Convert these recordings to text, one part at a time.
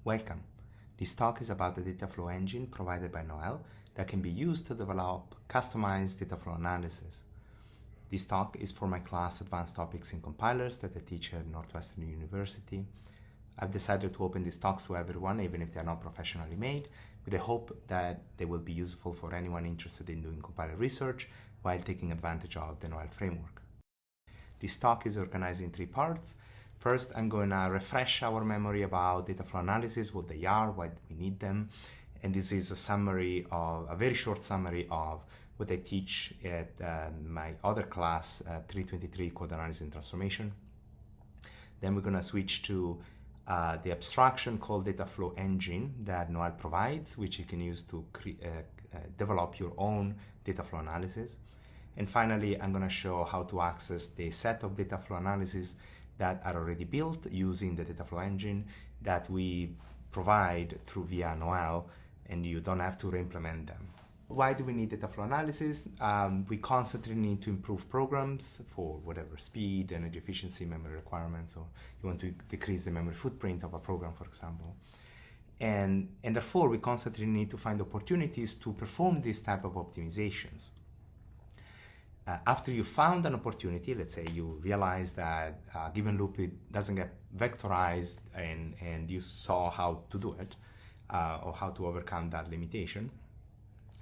Welcome. This talk is about the data flow engine provided by NOELLE that can be used to develop customized data flow analysis. This talk is for my class Advanced Topics in Compilers that I teach at Northwestern University. I've decided to open these talks to everyone, even if they're not professionally made, with the hope that they will be useful for anyone interested in doing compiler research while taking advantage of the NOELLE framework. This talk is organized in 3 parts. First, I'm going to refresh our memory about data flow analysis, what they are, why we need them. And this is a very short summary of what I teach at my other class, 323 Code Analysis and Transformation. Then we're going to switch to the abstraction called data flow engine that NOELLE provides, which you can use to develop your own data flow analysis. And finally, I'm going to show how to access the set of data flow analyses that are already built using the data flow engine that we provide via NOELLE, and you don't have to re-implement them. Why do we need data flow analysis? We constantly need to improve programs for whatever speed, energy efficiency, memory requirements, or you want to decrease the memory footprint of a program, for example. And therefore, we constantly need to find opportunities to perform this type of optimizations. After you found an opportunity, let's say you realize that a given loop doesn't get vectorized and you saw how to do it or how to overcome that limitation,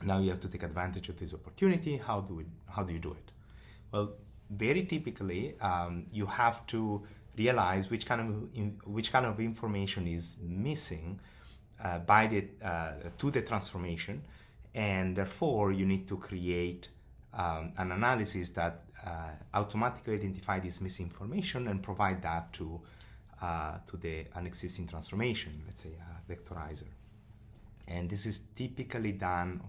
now you have to take advantage of this opportunity. How do you do it? Well, very typically, you have to realize which kind of information is missing to the transformation, and therefore you need to create an analysis that automatically identify this missing information and provide that to an existing transformation, let's say a vectorizer. And this is typically done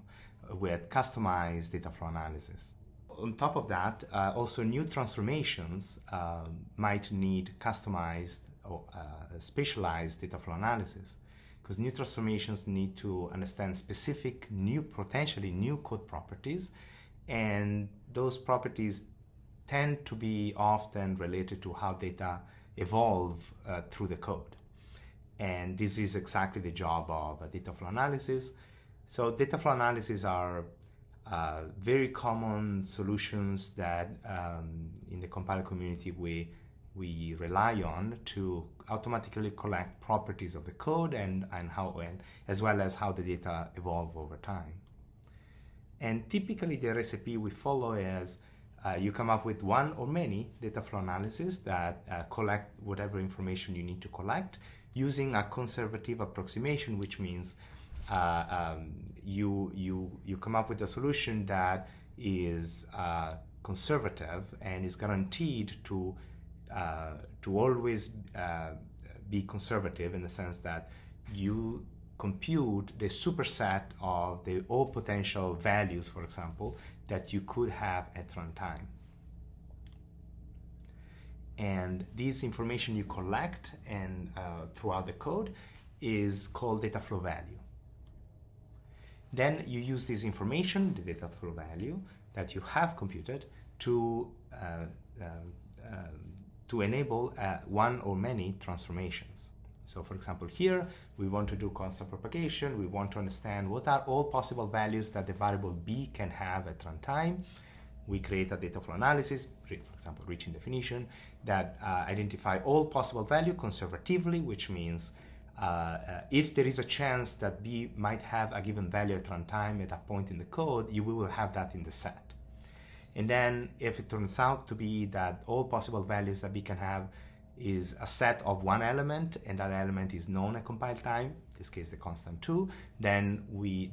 with customized data flow analysis. On top of that, also new transformations might need customized or specialized data flow analysis, because new transformations need to understand specific potentially new code properties, and those properties tend to be often related to how data evolve through the code. And this is exactly the job of data flow analysis. So data flow analysis are very common solutions that in the compiler community we rely on to automatically collect properties of the code and as well as how the data evolve over time. And typically the recipe we follow is you come up with one or many data flow analyses that collect whatever information you need to collect using a conservative approximation, which means you come up with a solution that is conservative and is guaranteed to always be conservative, in the sense that you compute the superset of all potential values, for example, that you could have at runtime. And this information you collect and throughout the code is called data flow value. Then you use this information, the data flow value that you have computed, to enable one or many transformations. So for example, here we want to do constant propagation. We want to understand what are all possible values that the variable b can have at runtime. We create a data flow analysis, for example, reaching definition, that identify all possible value conservatively, which means if there is a chance that b might have a given value at runtime at a point in the code, you will have that in the set. And then if it turns out to be that all possible values that b can have is a set of one element, and that element is known at compile time, in this case the constant 2, then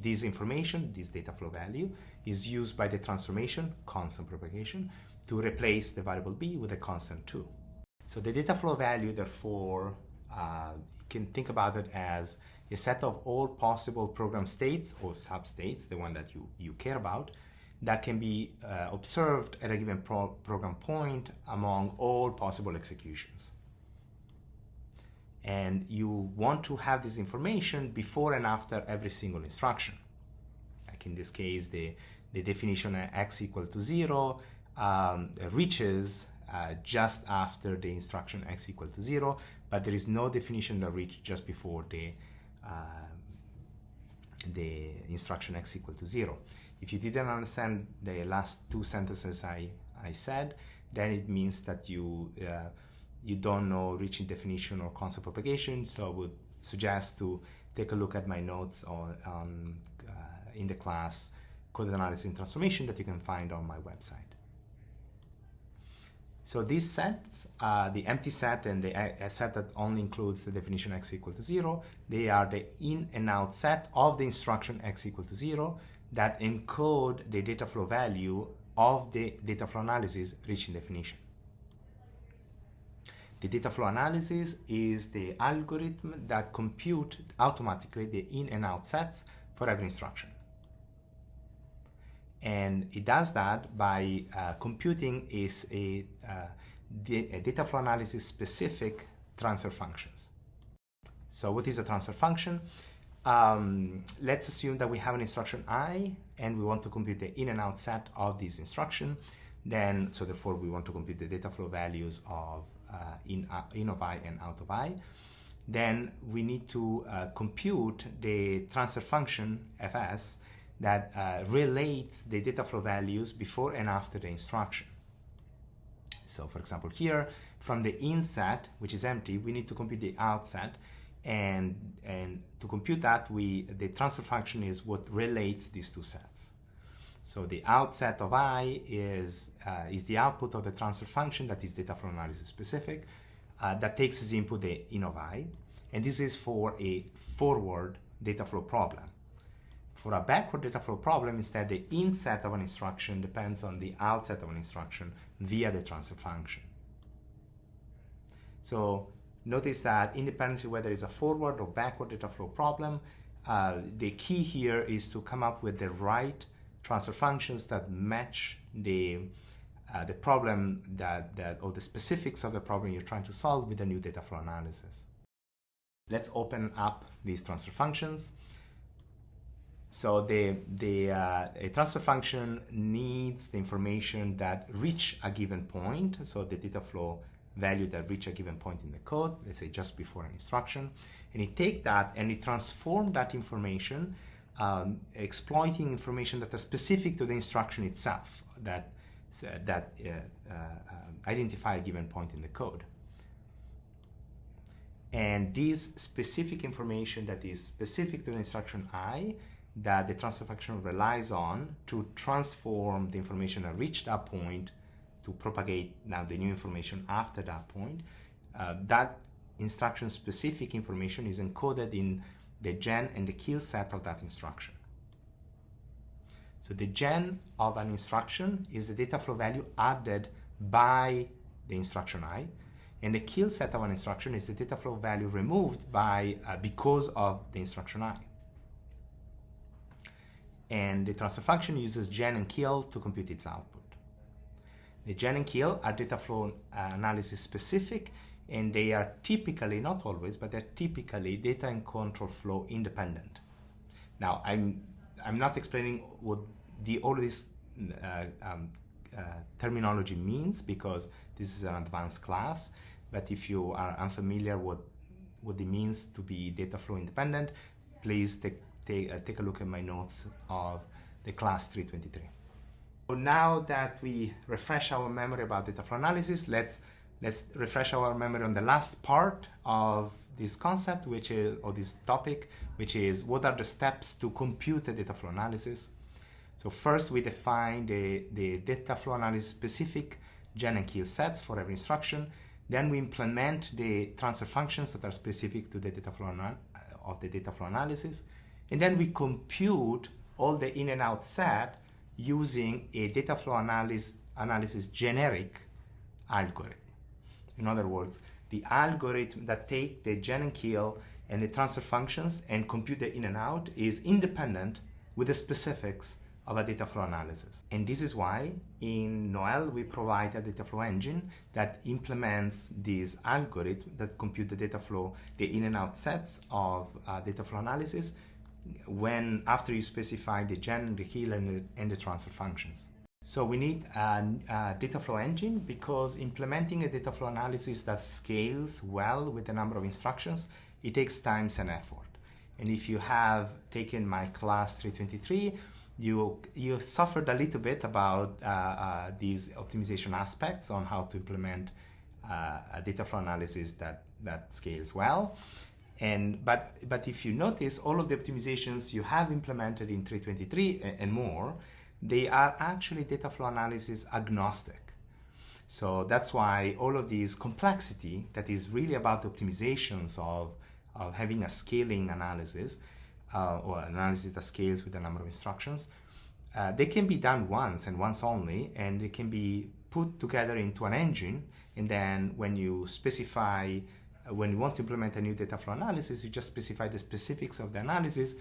this information, this data flow value, is used by the transformation, constant propagation, to replace the variable b with a constant 2. So the data flow value, therefore, you can think about it as a set of all possible program states or substates, the one that you care about, that can be observed at a given program point among all possible executions. And you want to have this information before and after every single instruction. Like in this case, the definition x equal to 0 reaches just after the instruction x equal to 0, but there is no definition of reach just before the instruction x equal to 0. If you didn't understand the last two sentences I said, then it means that you don't know reaching definition or concept propagation. So I would suggest to take a look at my notes in the class Coded Analysis and Transformation that you can find on my website. So these sets, the empty set and a set that only includes the definition x equal to 0, they are the in and out set of the instruction x equal to 0 that encode the data flow value of the data flow analysis reaching definition. The data flow analysis is the algorithm that computes automatically the in and out sets for every instruction. And it does that by computing a data flow analysis specific transfer functions. So what is a transfer function? Let's assume that we have an instruction I and we want to compute the in and out set of this instruction. So therefore we want to compute the data flow values of in of I and out of I. Then we need to compute the transfer function fs that relates the data flow values before and after the instruction. So for example here, from the in set, which is empty, we need to compute the out set, and to compute that, the transfer function is what relates these two sets. So the out set of I is the output of the transfer function that is data flow analysis specific, that takes as input the in of I, and this is for a forward data flow problem. For a backward data flow problem, instead, the in set of an instruction depends on the out set of an instruction via the transfer function. So notice that independently whether it's a forward or backward data flow problem, the key here is to come up with the right transfer functions that match the problem or the specifics of the problem you're trying to solve with the new data flow analysis. Let's open up these transfer functions. So a transfer function needs the information that reach a given point, so the data flow value that reach a given point in the code, let's say just before an instruction, and it take that and it transform that information, exploiting information that is specific to the instruction itself, that identify a given point in the code. And this specific information that is specific to the instruction I, that the transfer function relies on to transform the information that reached that point to propagate now the new information after that point. That instruction specific information is encoded in the gen and the kill set of that instruction. So the gen of an instruction is the data flow value added by the instruction I, and the kill set of an instruction is the data flow value removed by because of the instruction I. And the transfer function uses gen and kill to compute its output. The gen and kill are data flow analysis specific, and they are typically, not always, but they're typically data and control flow independent. Now, I'm not explaining what all this terminology means, because this is an advanced class, but if you are unfamiliar what it means to be data flow independent, please take a look at my notes of the class 323. So now that we refresh our memory about data flow analysis, let's refresh our memory on the last part of this concept, which is, or this topic, which is what are the steps to compute a data flow analysis. So first we define the data flow analysis specific gen and kill sets for every instruction. Then we implement the transfer functions that are specific to the data flow of the data flow analysis. And then we compute all the in and out set using a data flow analysis generic algorithm. In other words, the algorithm that takes the gen and kill and the transfer functions and compute the in and out is independent with the specifics of a data flow analysis. And this is why in NOELLE we provide a data flow engine that implements this algorithm that compute the data flow, the in and out sets of data flow analysis after you specify the gen, the kill, and the transfer functions. So we need a data flow engine because implementing a data flow analysis that scales well with the number of instructions, it takes time and effort. And if you have taken my class 323, you suffered a little bit about these optimization aspects on how to implement a data flow analysis that scales well. But if you notice, all of the optimizations you have implemented in 323 and more, they are actually data flow analysis agnostic. So that's why all of these complexity that is really about optimizations of having a scaling analysis or analysis that scales with the number of instructions, they can be done once and once only, and they can be put together into an engine. And then when you specify, when you want to implement a new data flow analysis, you just specify the specifics of the analysis.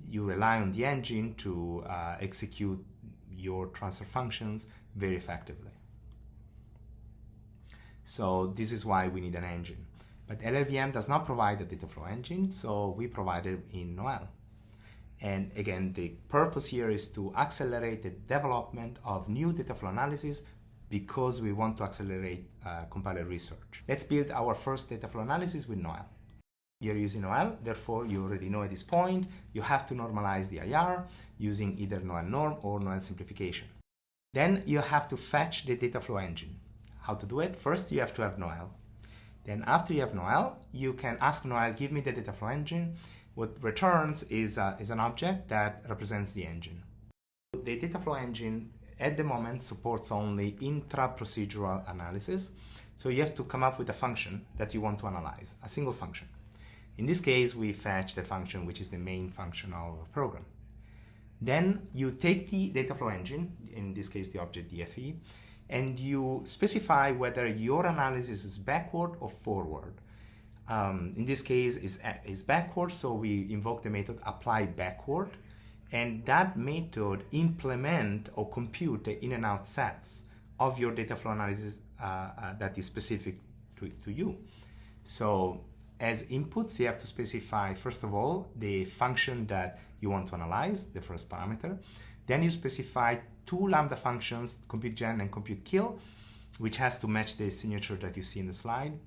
You rely on the engine to execute your transfer functions very effectively. So this is why we need an engine. But LLVM does not provide a data flow engine, so we provide it in NOELLE. And again, the purpose here is to accelerate the development of new data flow analysis because we want to accelerate compiler research. Let's build our first data flow analysis with NOELLE. You're using NOELLE, therefore you already know at this point you have to normalize the IR using either NOELLE norm or NOELLE simplification. Then you have to fetch the data flow engine. How to do it? First you have to have NOELLE. Then after you have NOELLE, you can ask NOELLE, give me the data flow engine. What returns is an object that represents the engine. The data flow engine at the moment supports only intra-procedural analysis. So you have to come up with a function that you want to analyze, a single function. In this case, we fetch the function which is the main function of a program. Then you take the data flow engine, in this case the object DFE, and you specify whether your analysis is backward or forward. In this case is backward, so we invoke the method apply backward, and that method implement or compute the in and out sets of your data flow analysis that is specific to you. So as inputs, you have to specify, first of all, the function that you want to analyze, the first parameter. Then you specify two lambda functions, compute gen and compute kill, which has to match the signature that you see in the slide,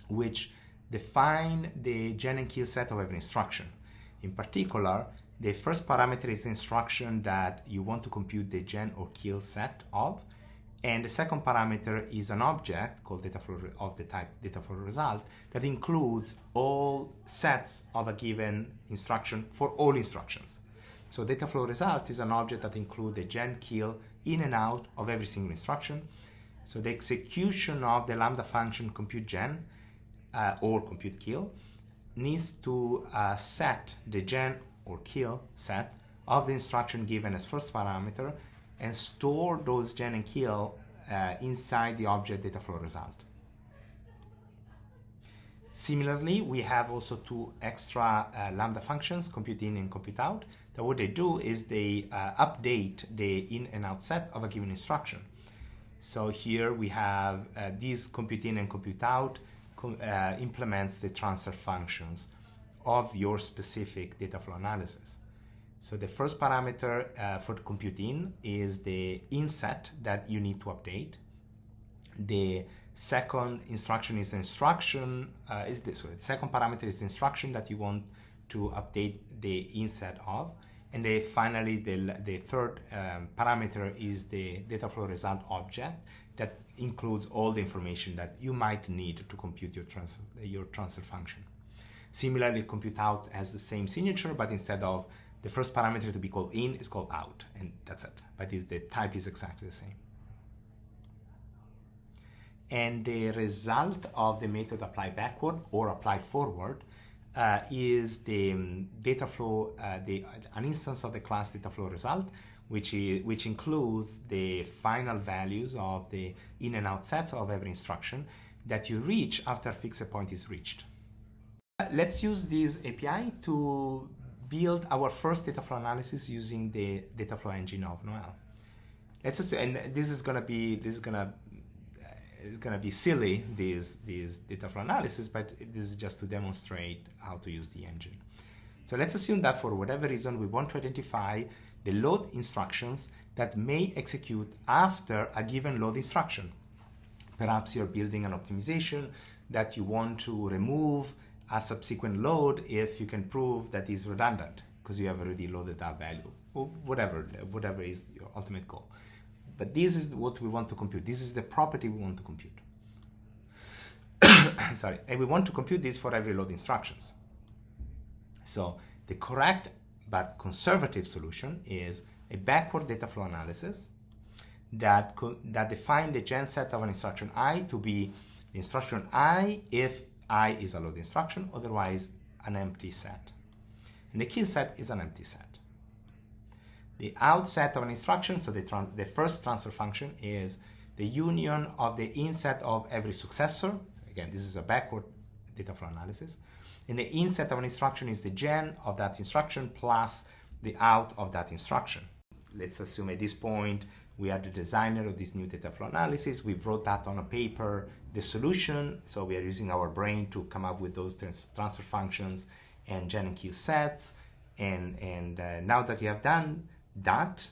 which define the gen and kill set of every instruction. In particular, the first parameter is the instruction that you want to compute the gen or kill set of, and the second parameter is an object called data flow of the type data flow result that includes all sets of a given instruction for all instructions. So data flow result is an object that includes the gen, kill, in and out of every single instruction. So the execution of the lambda function compute gen or compute kill needs to set the gen or kill set of the instruction given as first parameter and store those gen and kill inside the object data flow result. Similarly, we have also two extra lambda functions, compute in and compute out, that what they do is they update the in and out set of a given instruction. So here we have these compute in and compute out implements the transfer functions of your specific data flow analysis. So the first parameter for the compute in is the in set that you need to update. The second instruction is the instruction, the second parameter is the instruction that you want to update the in set of. And finally, the third parameter is the data flow result object that includes all the information that you might need to compute your transfer function. Similarly, compute out has the same signature, but instead of the first parameter to be called in is called out, and that's it. But the type is exactly the same. And the result of the method apply backward or apply forward is the data flow, an instance of the class data flow result, which includes the final values of the in and out sets of every instruction that you reach after a fixed point is reached. Let's use this API to build our first data flow analysis using the data flow engine of NOELLE. Let's just, and this is gonna be silly, this data flow analysis, but this is just to demonstrate how to use the engine. So let's assume that for whatever reason we want to identify the load instructions that may execute after a given load instruction. Perhaps you're building an optimization that you want to remove a subsequent load if you can prove that is redundant because you have already loaded that value, or whatever is your ultimate goal. But this is what we want to compute. This is the property we want to compute. Sorry, and we want to compute this for every load instructions. So the correct but conservative solution is a backward data flow analysis that define the gen set of an instruction I to be the instruction I if I is a load instruction, otherwise an empty set. And the kill set is an empty set. The out set of an instruction, so the first transfer function is the union of the inset of every successor. So again, this is a backward data flow analysis. And the inset of an instruction is the gen of that instruction plus the out of that instruction. Let's assume at this point we are the designer of this new data flow analysis. We wrote that on a paper, the solution. So we are using our brain to come up with those transfer functions and gen and kill sets. And now that you have done that,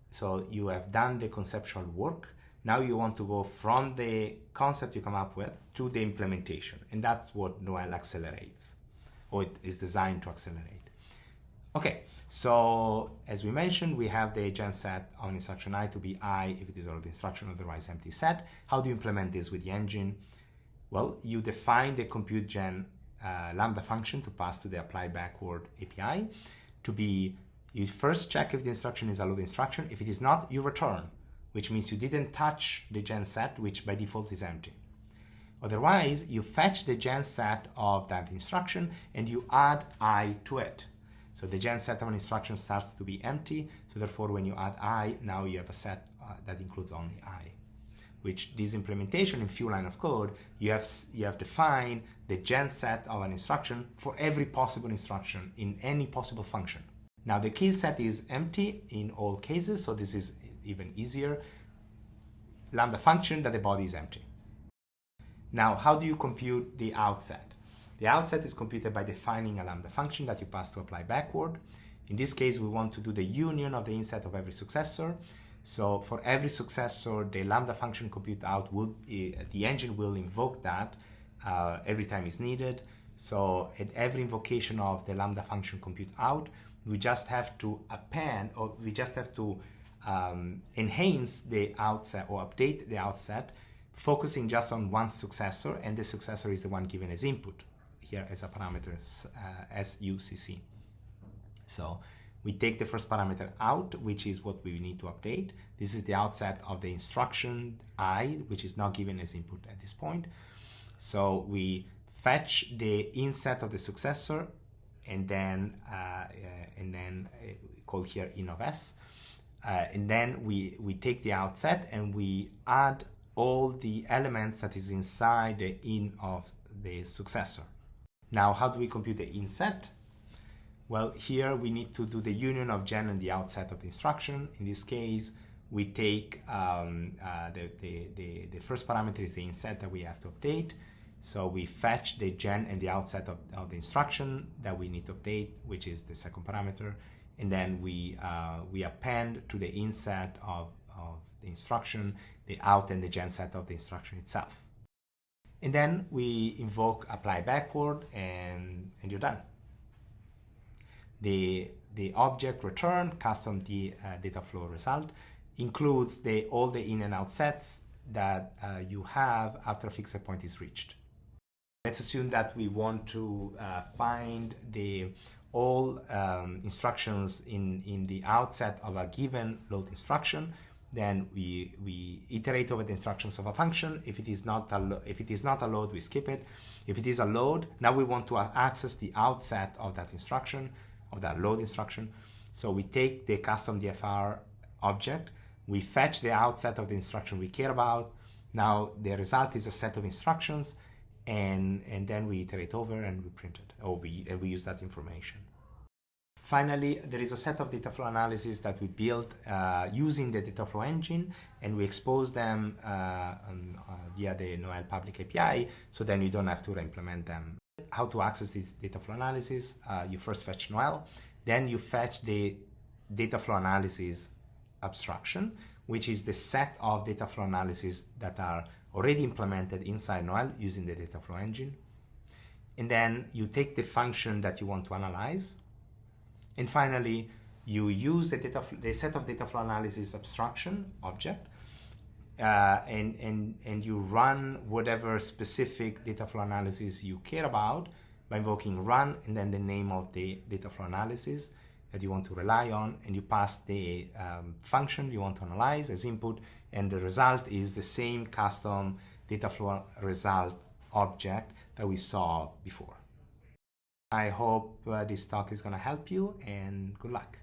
so you have done the conceptual work, now you want to go from the concept you come up with to the implementation. And that's what NOELLE accelerates, or it is designed to accelerate. Okay, so as we mentioned, we have the gen set of an instruction I to be I if it is a load instruction, otherwise empty set. How do you implement this with the engine? Well, you define the compute gen lambda function to pass to the apply backward API to be, you first check if the instruction is a load instruction. If it is not, you return, which means you didn't touch the gen set, which by default is empty. Otherwise, you fetch the gen set of that instruction and you add I to it. So the gen set of an instruction starts to be empty. So therefore, when you add I, now you have a set that includes only I. Which this implementation in few line of code, you have defined the gen set of an instruction for every possible instruction in any possible function. Now the kill set is empty in all cases, so this is even easier. Lambda function that the body is empty. Now, how do you compute the outset? The outset is computed by defining a lambda function that you pass to apply backward. In this case, we want to do the union of the inset of every successor. So for every successor, the lambda function compute out would be, the engine will invoke that every time it's needed. So at every invocation of the lambda function compute out, we just have to append, or we just have to enhance the outset or update the outset, focusing just on one successor, and the successor is the one given as input here as a parameter succ. So we take the first parameter out, which is what we need to update. This is the outset of the instruction I, which is not given as input at this point. So we fetch the inset of the successor, and then called here in of s. And then we take the outset and we add all the elements that is inside the in of the successor. Now, how do we compute the inset? Well, here we need to do the union of gen and the outset of the instruction. In this case, we take the first parameter is the inset that we have to update. So we fetch the gen and the outset of the instruction that we need to update, which is the second parameter. And then we append to the inset of the instruction, the out and the gen set of the instruction itself. And then we invoke apply backward, and you're done. The object return custom data flow result includes all the in and out sets that you have after a fixed point is reached. Let's assume that we want to find all instructions in the outset of a given load instruction. Then we iterate over the instructions of a function. If it is not a load, we skip it. If it is a load, now we want to access the outset of that instruction, of that load instruction. So we take the custom DFR object, we fetch the outset of the instruction we care about. Now the result is a set of instructions, and then we iterate over and we print it, or we use that information. Finally, there is a set of data flow analysis that we built using the data flow engine, and we expose them via the NOELLE public API, so then you don't have to re-implement them How to access this data flow analysis? You first fetch NOELLE, then you fetch the data flow analysis abstraction, which is the set of data flow analyses that are already implemented inside NOELLE using the data flow engine. And then you take the function that you want to analyze. And finally, you use the set of data flow analysis abstraction object, and you run whatever specific data flow analysis you care about by invoking run and then the name of the data flow analysis that you want to rely on, and you pass the function you want to analyze as input, and the result is the same custom data flow result object that we saw before. I hope this talk is going to help you, and good luck.